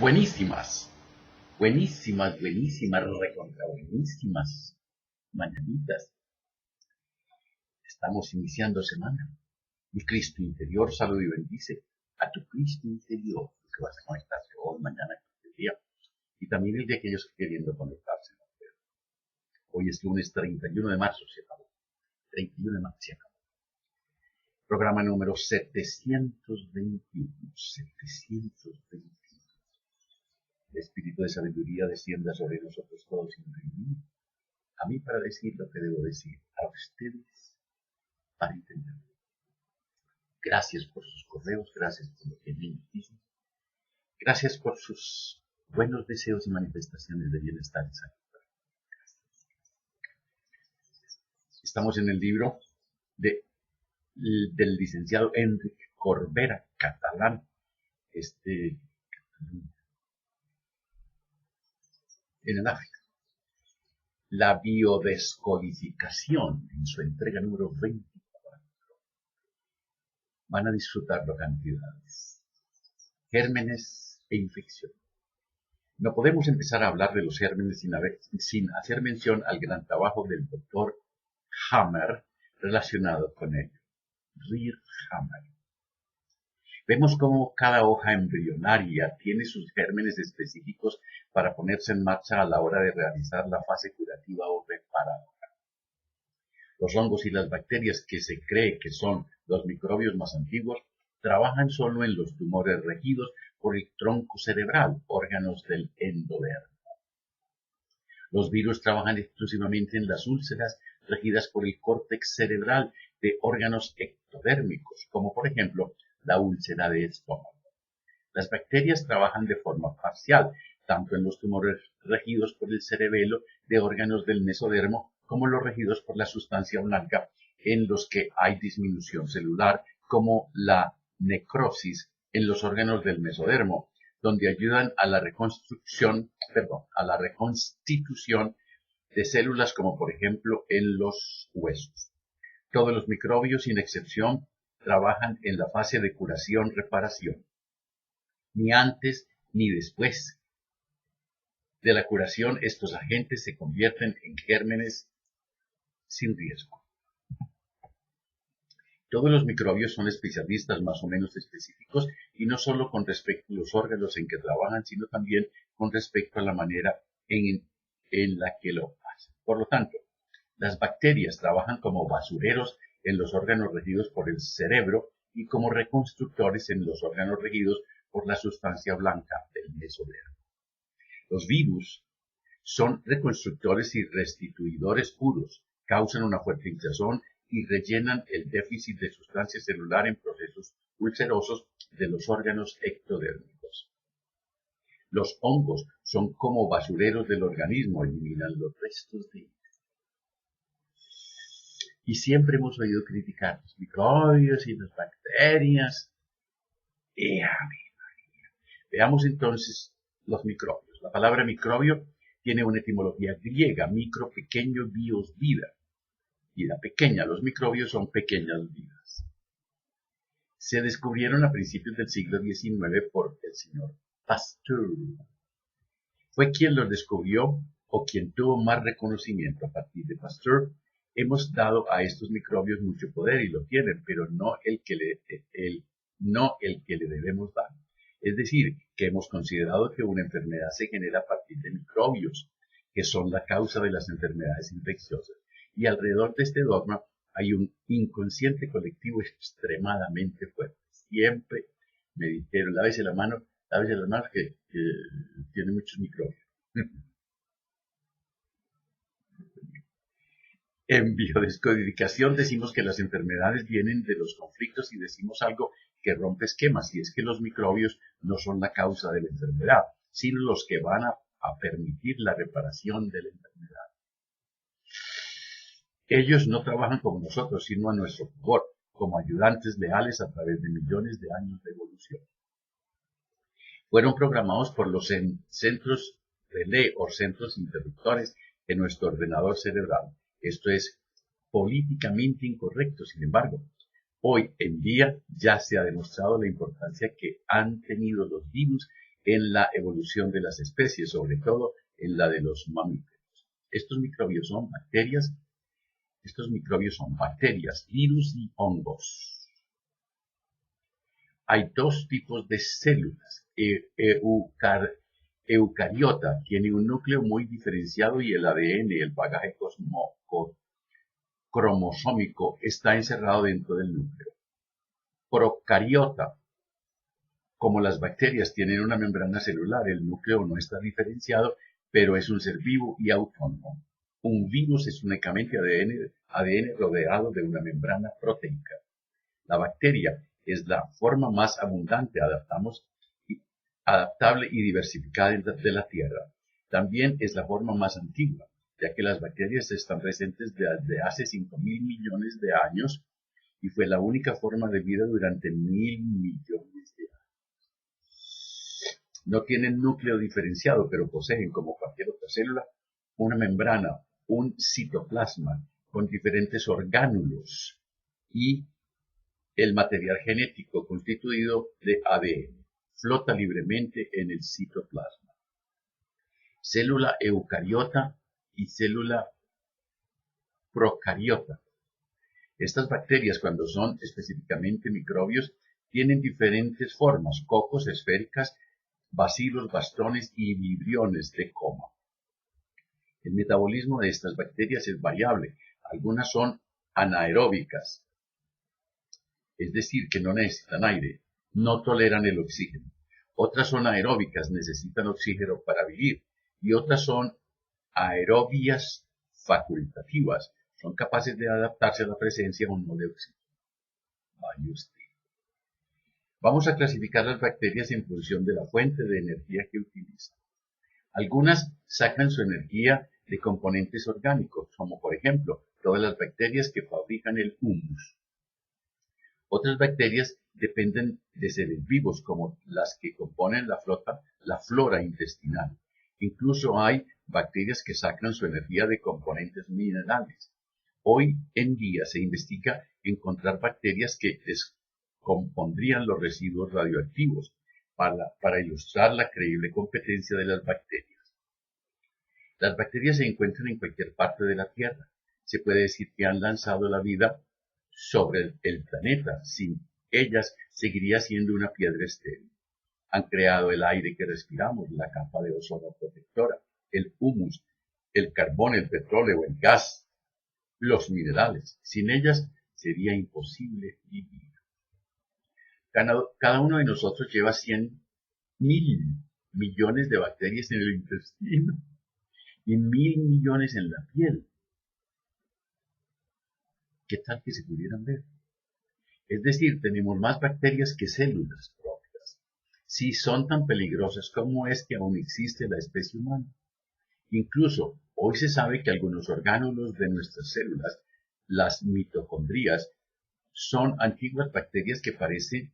Buenísimas, buenísimas, recontra buenísimas mañanitas. Estamos iniciando semana. Mi Cristo interior saluda y bendice a tu Cristo interior, que vas a conectarse hoy, mañana, el día, y también el de aquellos que queriendo conectarse. Hoy es lunes 31 de marzo, se acabó. 31 de marzo se acabó. Programa número 721. El espíritu de sabiduría descienda sobre nosotros todos y a mí para decir lo que debo decir, a ustedes para entender. Gracias por sus correos, gracias por lo que me dicen, gracias por sus buenos deseos y manifestaciones de bienestar y salud. Estamos en el libro del licenciado Enrique Corbera, catalán, en el África. La biodescodificación, en su entrega número 24. Van a disfrutarlo cantidades. Gérmenes e infección. No podemos empezar a hablar de los gérmenes sin hacer mención al gran trabajo del doctor Hammer relacionado con ello. Rear Hammer. Vemos cómo cada hoja embrionaria tiene sus gérmenes específicos para ponerse en marcha a la hora de realizar la fase curativa o reparadora. Los hongos y las bacterias, que se cree que son los microbios más antiguos, trabajan solo en los tumores regidos por el tronco cerebral, órganos del endodermo. Los virus trabajan exclusivamente en las úlceras regidas por el córtex cerebral de órganos ectodérmicos, como por ejemplo la úlcera de estómago. Las bacterias trabajan de forma parcial, tanto en los tumores regidos por el cerebelo de órganos del mesodermo, como los regidos por la sustancia blanca, en los que hay disminución celular, como la necrosis en los órganos del mesodermo, donde ayudan a la reconstitución de células, como por ejemplo en los huesos. Todos los microbios, sin excepción, trabajan en la fase de curación-reparación. Ni antes ni después de la curación, estos agentes se convierten en gérmenes sin riesgo. Todos los microbios son especialistas más o menos específicos, y no solo con respecto a los órganos en que trabajan, sino también con respecto a la manera en la que lo hacen. Por lo tanto, las bacterias trabajan como basureros en los órganos regidos por el cerebro y como reconstructores en los órganos regidos por la sustancia blanca del mesodermo. Los virus son reconstructores y restituidores puros, causan una fuerte hinchazón y rellenan el déficit de sustancia celular en procesos ulcerosos de los órganos ectodérmicos. Los hongos son como basureros del organismo, eliminan los restos de él. Y siempre hemos oído criticar los microbios y las bacterias. Veamos entonces los microbios. La palabra microbio tiene una etimología griega, micro, pequeño, bios, vida. Vida pequeña. Los microbios son pequeñas vidas. Se descubrieron a principios del siglo XIX por el señor Pasteur. Fue quien los descubrió o quien tuvo más reconocimiento. A partir de Pasteur, hemos dado a estos microbios mucho poder y lo tienen, pero no el que le debemos dar. Es decir, que hemos considerado que una enfermedad se genera a partir de microbios, que son la causa de las enfermedades infecciosas. Y alrededor de este dogma hay un inconsciente colectivo extremadamente fuerte. Siempre me dijeron, lávese las manos que tiene muchos microbios. En biodescodificación decimos que las enfermedades vienen de los conflictos y decimos algo que rompe esquemas, y es que los microbios no son la causa de la enfermedad, sino los que van a permitir la reparación de la enfermedad. Ellos no trabajan como nosotros, sino a nuestro favor, como ayudantes leales a través de millones de años de evolución. Fueron programados por los centros relé o centros interruptores de nuestro ordenador cerebral. Esto es políticamente incorrecto, sin embargo. Hoy en día ya se ha demostrado la importancia que han tenido los virus en la evolución de las especies, sobre todo en la de los mamíferos. Estos microbios son bacterias, virus y hongos. Hay dos tipos de células. Eucariota tiene un núcleo muy diferenciado y el ADN, el bagaje cromosómico, está encerrado dentro del núcleo. Procariota, como las bacterias tienen una membrana celular, el núcleo no está diferenciado, pero es un ser vivo y autónomo. Un virus es únicamente ADN rodeado de una membrana proteica. La bacteria es la forma más abundante, adaptable y diversificada de la Tierra. También es la forma más antigua, ya que las bacterias están presentes desde hace 5.000 millones de años y fue la única forma de vida durante 1.000 millones de años. No tienen núcleo diferenciado, pero poseen, como cualquier otra célula, una membrana, un citoplasma con diferentes orgánulos y el material genético constituido de ADN. Flota libremente en el citoplasma. Célula eucariota y célula procariota. Estas bacterias, cuando son específicamente microbios, tienen diferentes formas: cocos, esféricas, bacilos, bastones y vibriones de coma. El metabolismo de estas bacterias es variable. Algunas son anaeróbicas, es decir, que no necesitan aire, no toleran el oxígeno. Otras son aeróbicas, necesitan oxígeno para vivir. Y otras son aerobias facultativas, son capaces de adaptarse a la presencia o no de oxígeno. Vaya usted. Vamos a clasificar las bacterias en función de la fuente de energía que utilizan. Algunas sacan su energía de componentes orgánicos, como por ejemplo todas las bacterias que fabrican el humus. Otras bacterias dependen de seres vivos, como las que componen la flora intestinal. Incluso hay bacterias que sacan su energía de componentes minerales. Hoy en día se investiga encontrar bacterias que descompondrían los residuos radioactivos para ilustrar la creíble competencia de las bacterias. Las bacterias se encuentran en cualquier parte de la Tierra. Se puede decir que han lanzado la vida sobre el planeta. Sin ellas seguiría siendo una piedra estéril. Han creado el aire que respiramos, la capa de ozono protectora, el humus, el carbón, el petróleo, el gas, los minerales. Sin ellas sería imposible vivir. Cada uno de nosotros lleva 100.000 millones de bacterias en el intestino y 1.000 millones en la piel. ¿Qué tal que se pudieran ver? Es decir, tenemos más bacterias que células propias. Si son tan peligrosas, ¿cómo es que aún existe la especie humana? Incluso hoy se sabe que algunos orgánulos de nuestras células, las mitocondrias, son antiguas bacterias que parece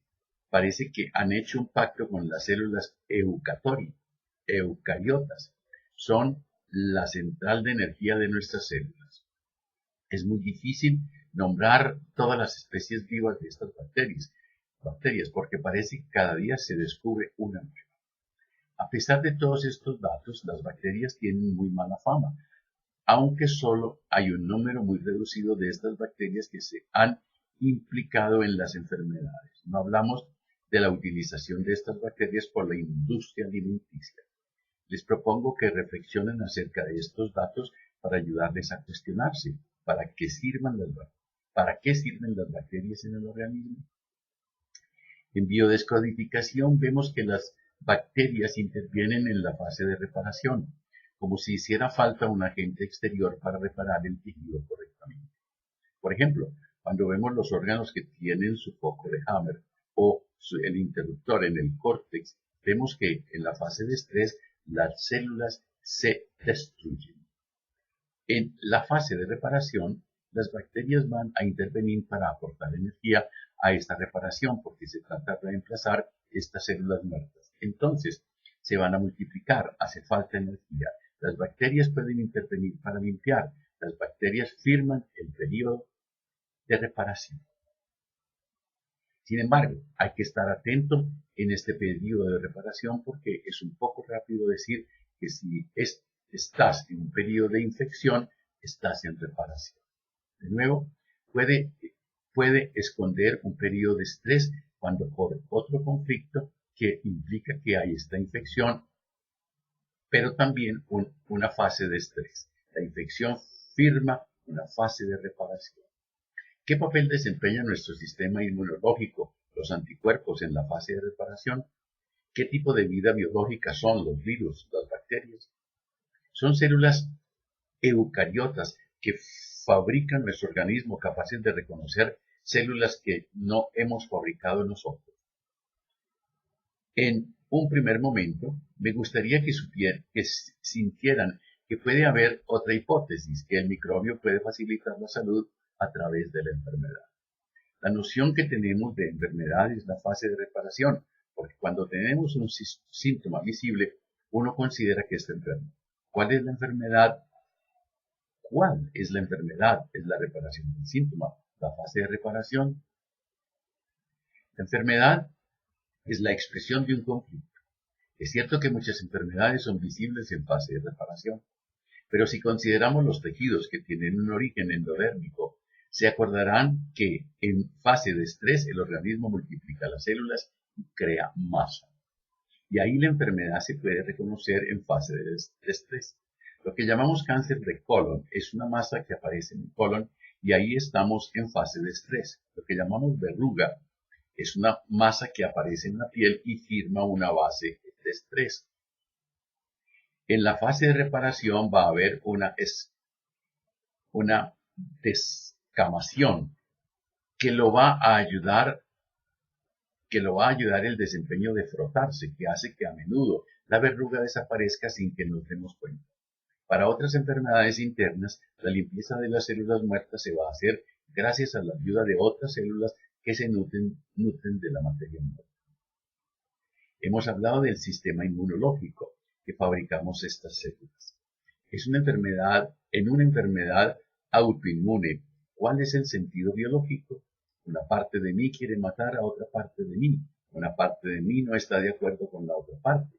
que han hecho un pacto con las células eucariotas. Son la central de energía de nuestras células. Es muy difícil nombrar todas las especies vivas de estas bacterias, porque parece que cada día se descubre una nueva. A pesar de todos estos datos, las bacterias tienen muy mala fama, aunque solo hay un número muy reducido de estas bacterias que se han implicado en las enfermedades. No hablamos de la utilización de estas bacterias por la industria alimenticia. Les propongo que reflexionen acerca de estos datos para ayudarles a cuestionarse para qué sirven las bacterias en el organismo. En biodescodificación vemos que las bacterias intervienen en la fase de reparación, como si hiciera falta un agente exterior para reparar el tejido correctamente. Por ejemplo, cuando vemos los órganos que tienen su foco de Hammer o el interruptor en el córtex, vemos que en la fase de estrés las células se destruyen. En la fase de reparación, las bacterias van a intervenir para aportar energía a esta reparación, porque se trata de reemplazar estas células muertas. Entonces, se van a multiplicar, hace falta energía. Las bacterias pueden intervenir para limpiar. Las bacterias firman el periodo de reparación. Sin embargo, hay que estar atento en este periodo de reparación porque es un poco rápido decir que si estás en un periodo de infección, estás en reparación. De nuevo, puede esconder un periodo de estrés cuando por otro conflicto que implica que hay esta infección, pero también una fase de estrés. La infección firma una fase de reparación. ¿Qué papel desempeña nuestro sistema inmunológico, los anticuerpos en la fase de reparación? ¿Qué tipo de vida biológica son los virus, las bacterias? Son células eucariotas que fabrican nuestro organismo capaces de reconocer células que no hemos fabricado nosotros. En un primer momento, me gustaría que sintieran que puede haber otra hipótesis, que el microbio puede facilitar la salud a través de la enfermedad. La noción que tenemos de enfermedad es la fase de reparación, porque cuando tenemos un síntoma visible, uno considera que está enfermo. ¿Cuál es la enfermedad? ¿Cuál es la enfermedad? Es la reparación del síntoma, la fase de reparación. La enfermedad es la expresión de un conflicto. Es cierto que muchas enfermedades son visibles en fase de reparación, pero si consideramos los tejidos que tienen un origen endodérmico, se acordarán que en fase de estrés el organismo multiplica las células y crea masa. Y ahí la enfermedad se puede reconocer en fase de estrés. Lo que llamamos cáncer de colon es una masa que aparece en el colon y ahí estamos en fase de estrés. Lo que llamamos verruga es una masa que aparece en la piel y firma una base de estrés. En la fase de reparación va a haber una descamación que lo va a ayudar el desempeño de frotarse, que hace que a menudo la verruga desaparezca sin que nos demos cuenta. Para otras enfermedades internas, la limpieza de las células muertas se va a hacer gracias a la ayuda de otras células que se nutren de la materia muerta. Hemos hablado del sistema inmunológico, que fabricamos estas células. En una enfermedad autoinmune, ¿cuál es el sentido biológico? Una parte de mí quiere matar a otra parte de mí. Una parte de mí no está de acuerdo con la otra parte.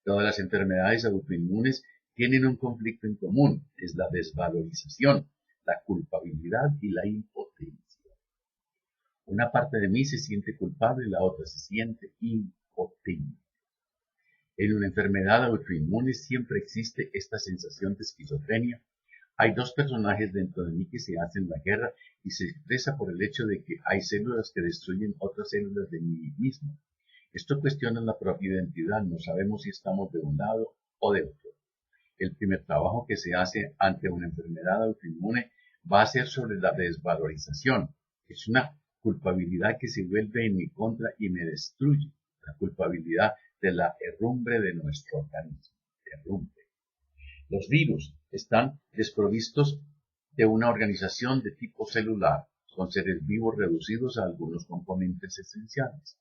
Todas las enfermedades autoinmunes tienen un conflicto en común, es la desvalorización, la culpabilidad y la impotencia. Una parte de mí se siente culpable y la otra se siente impotente. En una enfermedad autoinmune siempre existe esta sensación de esquizofrenia. Hay dos personajes dentro de mí que se hacen la guerra y se expresa por el hecho de que hay células que destruyen otras células de mí mismo. Esto cuestiona la propia identidad, no sabemos si estamos de un lado o de otro. El primer trabajo que se hace ante una enfermedad autoinmune va a ser sobre la desvalorización. Es una culpabilidad que se vuelve en mi contra y me destruye. La culpabilidad de la herrumbre de nuestro organismo. Herrumbre. Los virus están desprovistos de una organización de tipo celular. Son seres vivos reducidos a algunos componentes esenciales.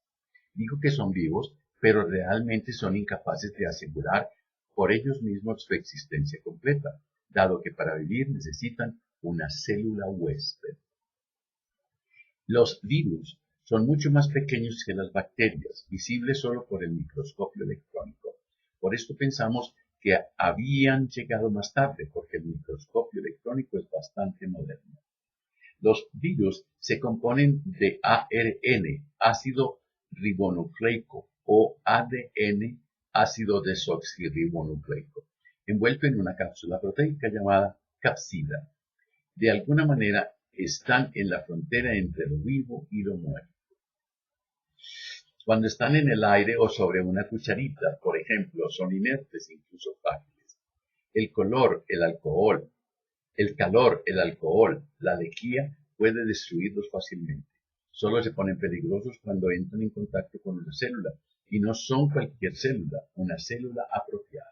Digo que son vivos, pero realmente son incapaces de asegurar por ellos mismos su existencia completa, dado que para vivir necesitan una célula huésped. Los virus son mucho más pequeños que las bacterias, visibles solo por el microscopio electrónico. Por esto pensamos que habían llegado más tarde, porque el microscopio electrónico es bastante moderno. Los virus se componen de ARN, ácido ribonucleico, o ADN, ácido desoxirribonucleico, envuelto en una cápsula proteica llamada capsida. De alguna manera están en la frontera entre lo vivo y lo muerto. Cuando están en el aire o sobre una cucharita, por ejemplo, son inertes, incluso frágiles. El calor, el alcohol, la lejía puede destruirlos fácilmente. Solo se ponen peligrosos cuando entran en contacto con una célula, y no son cualquier célula, una célula apropiada.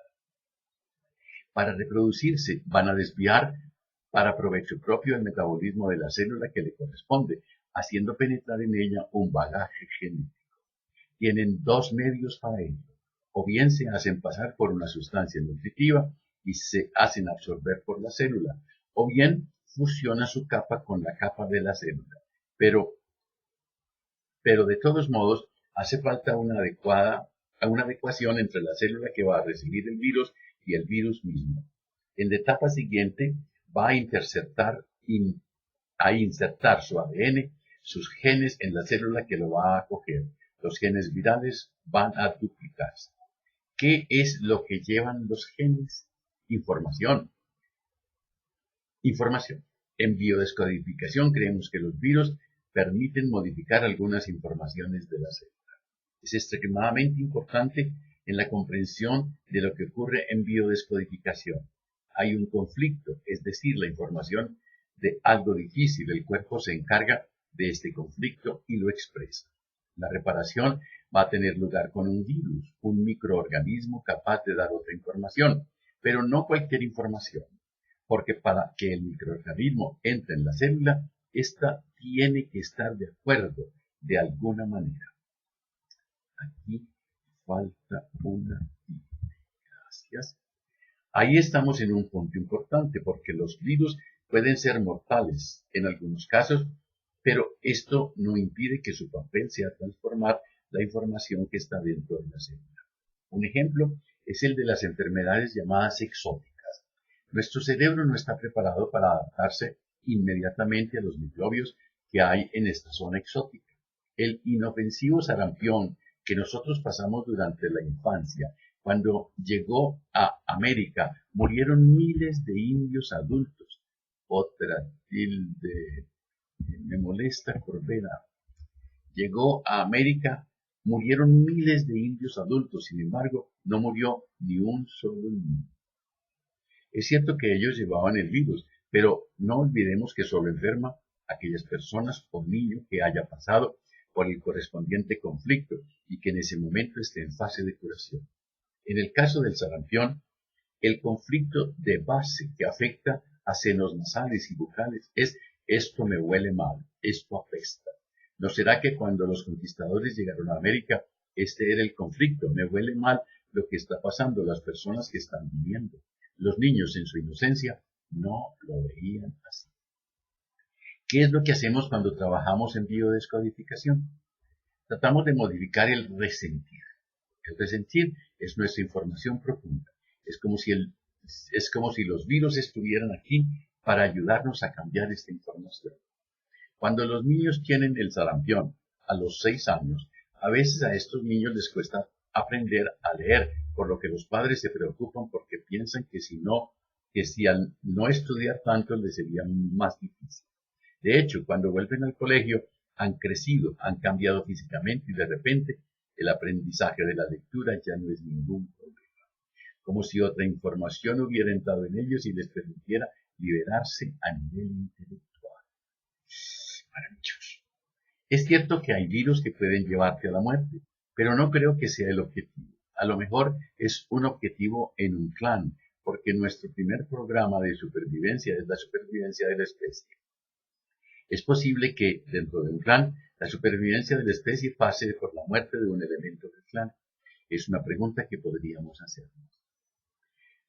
Para reproducirse, van a desviar para provecho propio el metabolismo de la célula que le corresponde, haciendo penetrar en ella un bagaje genético. Tienen dos medios para ello. O bien se hacen pasar por una sustancia nutritiva y se hacen absorber por la célula, o bien fusiona su capa con la capa de la célula. Pero pero de todos modos hace falta una adecuación entre la célula que va a recibir el virus y el virus mismo. En la etapa siguiente va a insertar su ADN, sus genes en la célula que lo va a acoger. Los genes virales van a duplicarse. ¿Qué es lo que llevan los genes? Información. Información. En biodescodificación creemos que los virus permiten modificar algunas informaciones de la célula. Es extremadamente importante en la comprensión de lo que ocurre en biodescodificación. Hay un conflicto, es decir, la información de algo difícil. El cuerpo se encarga de este conflicto y lo expresa. La reparación va a tener lugar con un virus, un microorganismo capaz de dar otra información, pero no cualquier información, porque para que el microorganismo entre en la célula, ésta tiene que estar de acuerdo de alguna manera. Aquí falta una tilde. Gracias. Ahí estamos en un punto importante, porque los virus pueden ser mortales en algunos casos, pero esto no impide que su papel sea transformar la información que está dentro de la célula. Un ejemplo es el de las enfermedades llamadas exóticas. Nuestro cerebro no está preparado para adaptarse inmediatamente a los microbios que hay en esta zona exótica. El inofensivo sarampión que nosotros pasamos durante la infancia, cuando llegó a América, murieron miles de indios adultos. Otra tilde, me molesta Corbera. Llegó a América, murieron miles de indios adultos, sin embargo, no murió ni un solo niño. Es cierto que ellos llevaban el virus, pero no olvidemos que solo enferma aquellas personas o niños que haya pasado por el correspondiente conflicto y que en ese momento esté en fase de curación. En el caso del sarampión, el conflicto de base que afecta a senos nasales y bucales es: esto me huele mal, esto apesta. ¿No será que cuando los conquistadores llegaron a América, este era el conflicto? Me huele mal lo que está pasando, las personas que están viviendo. Los niños en su inocencia no lo veían así. ¿Qué es lo que hacemos cuando trabajamos en biodescodificación? Tratamos de modificar el resentir. El resentir es nuestra información profunda. Es como si los virus estuvieran aquí para ayudarnos a cambiar esta información. Cuando los niños tienen el sarampión a los 6 años, a veces a estos niños les cuesta aprender a leer, por lo que los padres se preocupan porque piensan que si al no estudiar tanto les sería más difícil. De hecho, cuando vuelven al colegio, han crecido, han cambiado físicamente y de repente el aprendizaje de la lectura ya no es ningún problema. Como si otra información hubiera entrado en ellos y les permitiera liberarse a nivel intelectual. Maravilloso. Es cierto que hay virus que pueden llevarte a la muerte, pero no creo que sea el objetivo. A lo mejor es un objetivo en un clan, porque nuestro primer programa de supervivencia es la supervivencia de la especie. Es posible que, dentro de un clan, la supervivencia de la especie pase por la muerte de un elemento del clan. Es una pregunta que podríamos hacernos.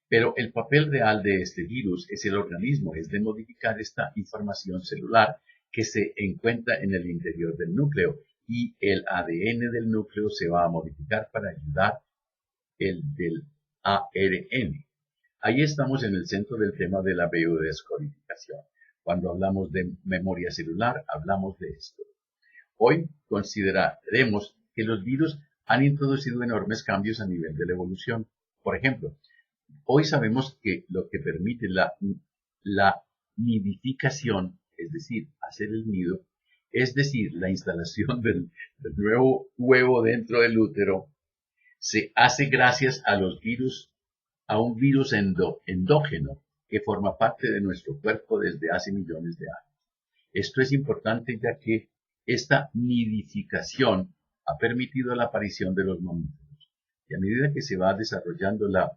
Pero el papel real de este virus es el organismo, es de modificar esta información celular que se encuentra en el interior del núcleo, y el ADN del núcleo se va a modificar para ayudar el del ARN. Ahí estamos en el centro del tema de la biodescodificación. Cuando hablamos de memoria celular, hablamos de esto. Hoy consideraremos que los virus han introducido enormes cambios a nivel de la evolución. Por ejemplo, hoy sabemos que lo que permite la nidificación, es decir, hacer el nido, es decir, la instalación del nuevo huevo dentro del útero, se hace gracias a los virus, a un virus endógeno que forma parte de nuestro cuerpo desde hace millones de años. Esto es importante ya que esta nidificación ha permitido la aparición de los mamíferos. Y a medida que se va desarrollando la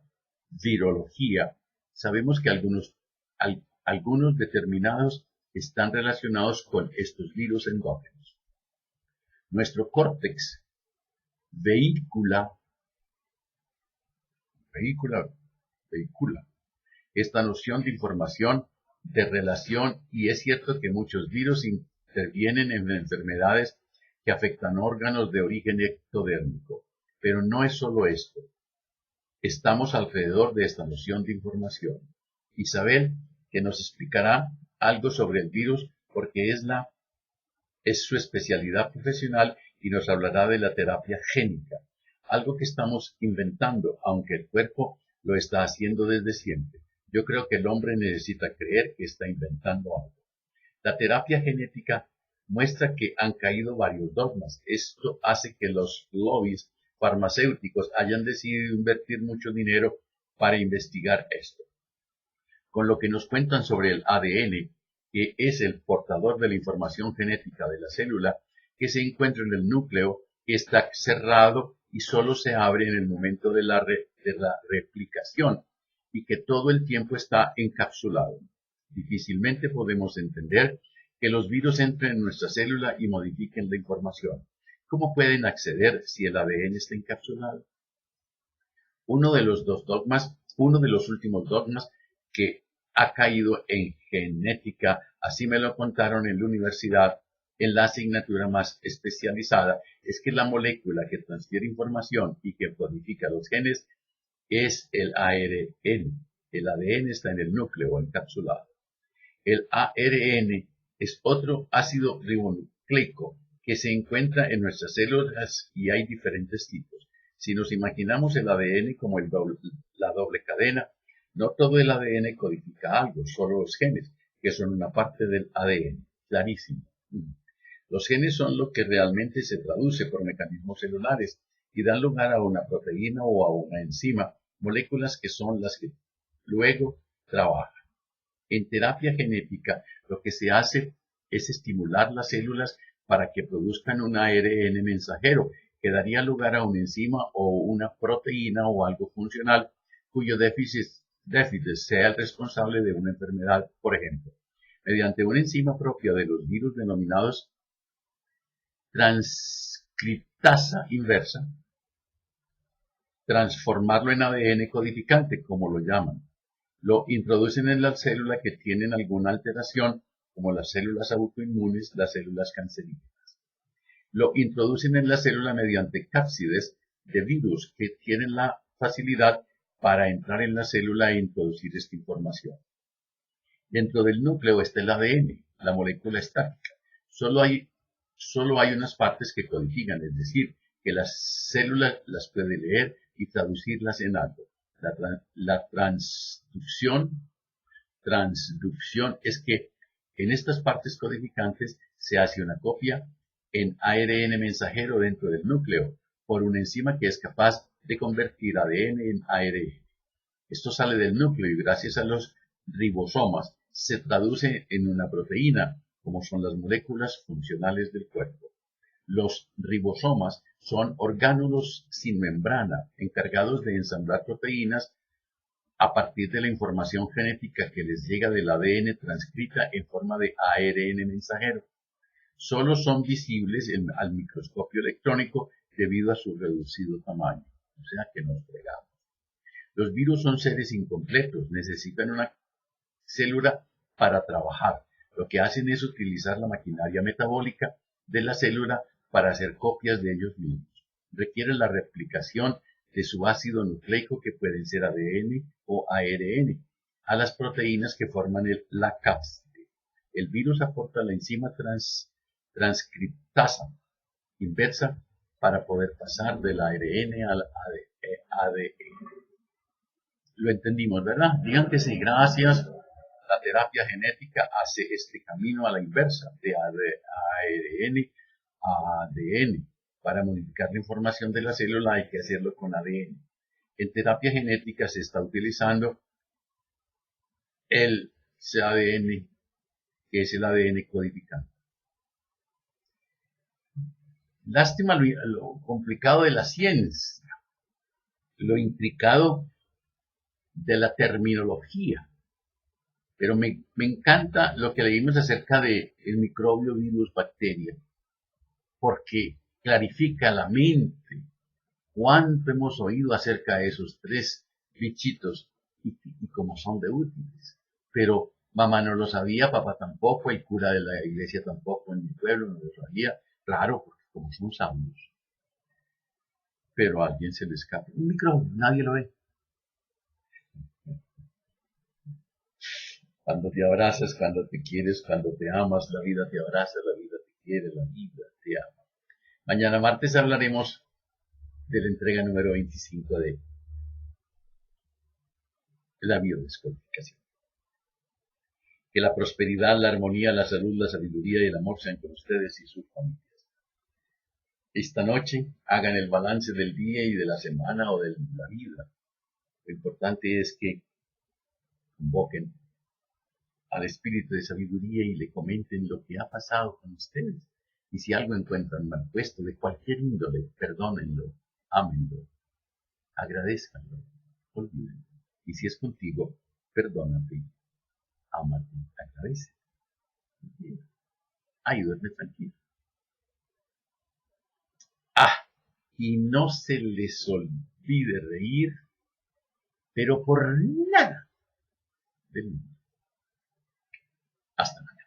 virología, sabemos que algunos determinados están relacionados con estos virus endógenos. Nuestro córtex vehicula esta noción de información, de relación, y es cierto que muchos virus intervienen en enfermedades que afectan órganos de origen ectodérmico. Pero no es solo esto. Estamos alrededor de esta noción de información. Isabel, que nos explicará algo sobre el virus porque es su especialidad profesional y nos hablará de la terapia génica, algo que estamos inventando, aunque el cuerpo lo está haciendo desde siempre. Yo creo que el hombre necesita creer que está inventando algo. La terapia genética muestra que han caído varios dogmas. Esto hace que los lobbies farmacéuticos hayan decidido invertir mucho dinero para investigar esto. Con lo que nos cuentan sobre el ADN, que es el portador de la información genética de la célula, que se encuentra en el núcleo, que está cerrado y solo se abre en el momento de la replicación, y que todo el tiempo está encapsulado. Difícilmente podemos entender que los virus entren en nuestra célula y modifiquen la información. ¿Cómo pueden acceder si el ADN está encapsulado? Uno de los últimos dogmas que ha caído en genética, así me lo contaron en la universidad, en la asignatura más especializada, es que la molécula que transfiere información y que codifica los genes es el ARN. El ADN está en el núcleo encapsulado. El ARN es otro ácido ribonucleico que se encuentra en nuestras células y hay diferentes tipos. Si nos imaginamos el ADN como la doble cadena, no todo el ADN codifica algo, solo los genes, que son una parte del ADN. Clarísimo. Los genes son lo que realmente se traduce por mecanismos celulares y dan lugar a una proteína o a una enzima, moléculas que son las que luego trabajan. En terapia genética, lo que se hace es estimular las células para que produzcan un ARN mensajero, que daría lugar a una enzima o una proteína o algo funcional cuyo déficit sea el responsable de una enfermedad, por ejemplo, mediante una enzima propia de los virus denominados transcriptasa inversa, transformarlo en ADN codificante, como lo llaman. Lo introducen en la célula que tienen alguna alteración, como las células autoinmunes, las células cancerígenas. Lo introducen en la célula mediante cápsides de virus que tienen la facilidad para entrar en la célula e introducir esta información. Dentro del núcleo está el ADN, la molécula estática. Solo hay unas partes que codifican, es decir, que la célula las puede leer y traducirlas en algo. La transducción es que en estas partes codificantes se hace una copia en ARN mensajero dentro del núcleo por una enzima que es capaz de convertir ADN en ARN. Esto sale del núcleo y gracias a los ribosomas se traduce en una proteína, como son las moléculas funcionales del cuerpo. Los ribosomas son orgánulos sin membrana, encargados de ensamblar proteínas a partir de la información genética que les llega del ADN transcrita en forma de ARN mensajero. Solo son visibles al microscopio electrónico debido a su reducido tamaño, o sea que nos fregamos. Los virus son seres incompletos, necesitan una célula para trabajar. Lo que hacen es utilizar la maquinaria metabólica de la célula para hacer copias de ellos mismos. Requieren la replicación de su ácido nucleico, que pueden ser ADN o ARN, a las proteínas que forman la cápside. El virus aporta la enzima transcriptasa inversa para poder pasar del ARN al ADN. Lo entendimos, ¿verdad? Digan que sí, gracias. La terapia genética hace este camino a la inversa, de ARN a ADN. Para modificar la información de la célula hay que hacerlo con ADN. En terapia genética se está utilizando el ADN, que es el ADN codificante. Lástima lo complicado de la ciencia, lo intricado de la terminología. Pero me encanta lo que leímos acerca del microbio, virus, bacteria, porque clarifica la mente. Cuánto hemos oído acerca de esos tres bichitos y cómo son de útiles. Pero mamá no lo sabía, papá tampoco, el cura de la iglesia tampoco, en mi pueblo no lo sabía. Claro, porque como son sabios. Pero a alguien se le escapa un micrófono, nadie lo ve. Cuando te abrazas, cuando te quieres, cuando te amas, la vida te abraza, la vida te quiere, la vida te ama. Mañana martes hablaremos de la entrega número 25 de la biodescodificación. Que la prosperidad, la armonía, la salud, la sabiduría y el amor sean con ustedes y sus familias. Esta noche hagan el balance del día y de la semana o de la vida. Lo importante es que convoquen al espíritu de sabiduría y le comenten lo que ha pasado con ustedes. Y si algo encuentran mal puesto de cualquier índole, perdónenlo, ámenlo, agradezcanlo, olvídenlo. Y si es contigo, perdónate, ámate, agradece. Ahí duerme tranquilo. Y no se les olvide reír, pero por nada del mundo. Hasta luego.